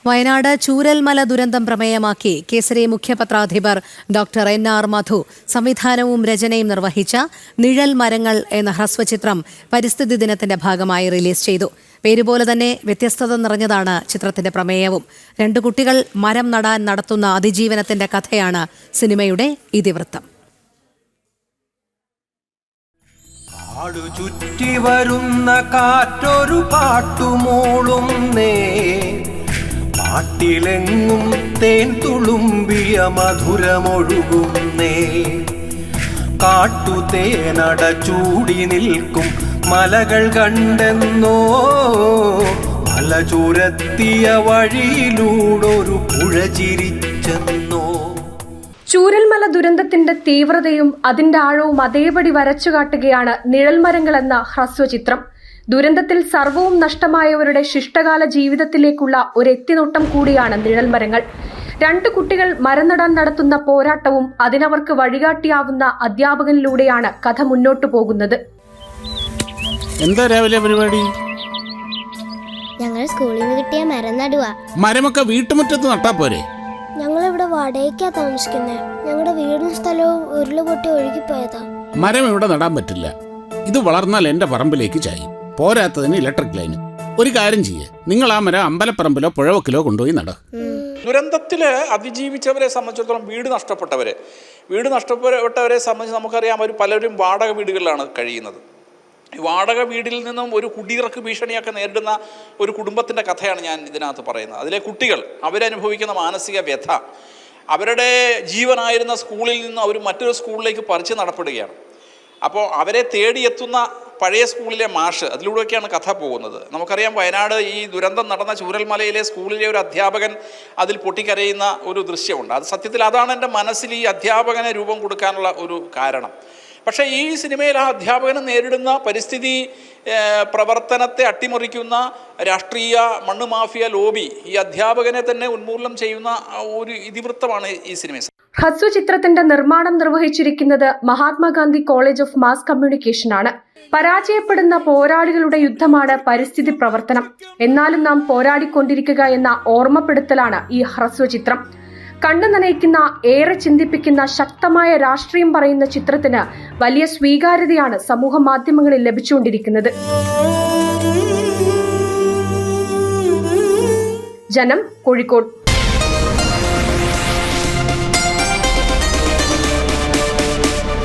വയനാട് ചൂരൽമല ദുരന്തം പ്രമേയമാക്കി Kesari മുഖ്യപത്രാധിപർ doctor NR മധു സംവിധാനവും രചനയും നിർവഹിച്ച നിഴൽ മരങ്ങൾ എന്ന ഹ്രസ്വചിത്രം പരിസ്ഥിതി ദിനത്തിന്റെ ഭാഗമായി റിലീസ് ചെയ്തു. പേരുപോലെ തന്നെ വ്യത്യസ്തത നിറഞ്ഞതാണ് ചിത്രത്തിന്റെ പ്രമേയവും. 2 കുട്ടികൾ മരം നടാൻ നടത്തുന്ന അതിജീവനത്തിന്റെ കഥയാണ് സിനിമയുടെ ഇതിവൃത്തം. ചുറ്റി വരുന്ന കാറ്റൊരു പാട്ടുമൂളുന്നേ, പാട്ടിലെങ്ങും തേൻ തുളുമ്പിയ മധുരമൊഴുകുന്നേ. കാട്ടുതേനട ചൂടി നിൽക്കും മലകൾ കണ്ടെന്നോ, മല ചുരത്തിയ വഴിയിലൂടൊരു പുഴ ചിരിച്ചെന്നോ. ചൂരൽമല ദുരന്തത്തിന്റെ തീവ്രതയും അതിന്റെ ആഴവും അതേപടി വരച്ചുകാട്ടുകയാണ് നിഴൽമരങ്ങൾ എന്ന ഹ്രസ്വചിത്രം. ദുരന്തത്തിൽ സർവവും നഷ്ടമായവരുടെ ശിഷ്ടകാല ജീവിതത്തിലേക്കുള്ള ഒരു എത്തിനോട്ടം കൂടിയാണ് നിഴൽമരങ്ങൾ. 2 കുട്ടികൾ മരം നടാൻ നടത്തുന്ന പോരാട്ടവും അതിനവർക്ക് വഴികാട്ടിയാവുന്ന അധ്യാപകനിലൂടെയാണ് കഥ മുന്നോട്ടു പോകുന്നത്. എന്താ രാവിലെ പരിപാടി? ഞങ്ങൾ സ്കൂളിൽ നിന്ന് കിട്ടിയ മരം നടുവാ. മരമൊക്കെ വീട്ടുമുറ്റത്ത് നട്ടാ പോരെ? ഞങ്ങളിവിടെ വാടകയ്ക്കാ താമസിക്കുന്നത്. ഞങ്ങളുടെ വീടും സ്ഥലവും ഉരുളുപൊട്ടി ഒഴുകിപ്പോയതാ. മരം ഇവിടെ നടാൻ പറ്റില്ല. ഇത് വളർന്നാൽ എന്റെ പറമ്പിലേക്ക് ചായും. പോരാത്തതിന് ഇലക്ട്രിക് ലൈന്. ഒരു കാര്യം ചെയ്യേ, നിങ്ങൾ ആ മരം അമ്പലപ്പറമ്പിലോ പുഴവക്കിലോ കൊണ്ടുപോയി നടാ. ദുരന്തത്തിൽ അതിജീവിച്ചവരെ സംബന്ധിച്ചിടത്തോളം വീട് നഷ്ടപ്പെട്ടവരെ സംബന്ധിച്ച് നമുക്കറിയാം, അവർ പലരും വാടക വീടുകളിലാണ് കഴിയുന്നത്. വാടക വീടിൽ നിന്നും ഒരു കുടിയിറക്ക് ഭീഷണിയൊക്കെ നേരിടുന്ന ഒരു കുടുംബത്തിൻ്റെ കഥയാണ് ഞാൻ ഇതിനകത്ത് പറയുന്നത്. അതിലെ കുട്ടികൾ അവരനുഭവിക്കുന്ന മാനസിക വ്യഥ, അവരുടെ ജീവനായിരുന്ന സ്കൂളിൽ നിന്നും അവർ മറ്റൊരു സ്കൂളിലേക്ക് പറിച്ച് നടപ്പെടുകയാണ്. അപ്പോൾ അവരെ തേടിയെത്തുന്ന പഴയ സ്കൂളിലെ മാഷ്, അതിലൂടെയൊക്കെയാണ് കഥ പോകുന്നത്. നമുക്കറിയാം, വയനാട് ഈ ദുരന്തം നടന്ന ചൂരൽമലയിലെ സ്കൂളിലെ ഒരു അധ്യാപകൻ അതിൽ പൊട്ടിക്കരയുന്ന ഒരു ദൃശ്യമുണ്ട്. അത് സത്യത്തിൽ അതാണ് എൻ്റെ മനസ്സിൽ ഈ അധ്യാപകനെ രൂപം കൊടുക്കാനുള്ള ഒരു കാരണം. പക്ഷേ ഈ സിനിമയിൽ ആ അധ്യാപകന് നേരിടുന്ന പരിസ്ഥിതി പ്രവർത്തനത്തെ അട്ടിമറിക്കുന്ന രാഷ്ട്രീയ മണ്ണ് മാഫിയ ലോബി ഈ അധ്യാപകനെ തന്നെ ഉന്മൂലനം ചെയ്യുന്ന ഒരു ഇതിവൃത്തമാണ് ഈ സിനിമ. ഹ്രസ്വചിത്രത്തിന്റെ നിർമ്മാണം നിർവഹിച്ചിരിക്കുന്നത് Mahatma Gandhi college of mass communication ആണ്. പരാജയപ്പെടുന്ന പോരാളികളുടെ യുദ്ധമാണ് പരിസ്ഥിതി പ്രവർത്തനം. എന്നാലും നാം പോരാടിക്കൊണ്ടിരിക്കുക എന്ന ഓർമ്മപ്പെടുത്തലാണ് ഈ ഹ്രസ്വചിത്രം. കണ്ണു നനയിക്കുന്ന, ഏറെ ചിന്തിപ്പിക്കുന്ന, ശക്തമായ രാഷ്ട്രീയം പറയുന്ന ചിത്രത്തിന് വലിയ സ്വീകാര്യതയാണ് സമൂഹ മാധ്യമങ്ങളിൽ ലഭിച്ചുകൊണ്ടിരിക്കുന്നത്. ജനം, കോഴിക്കോട്.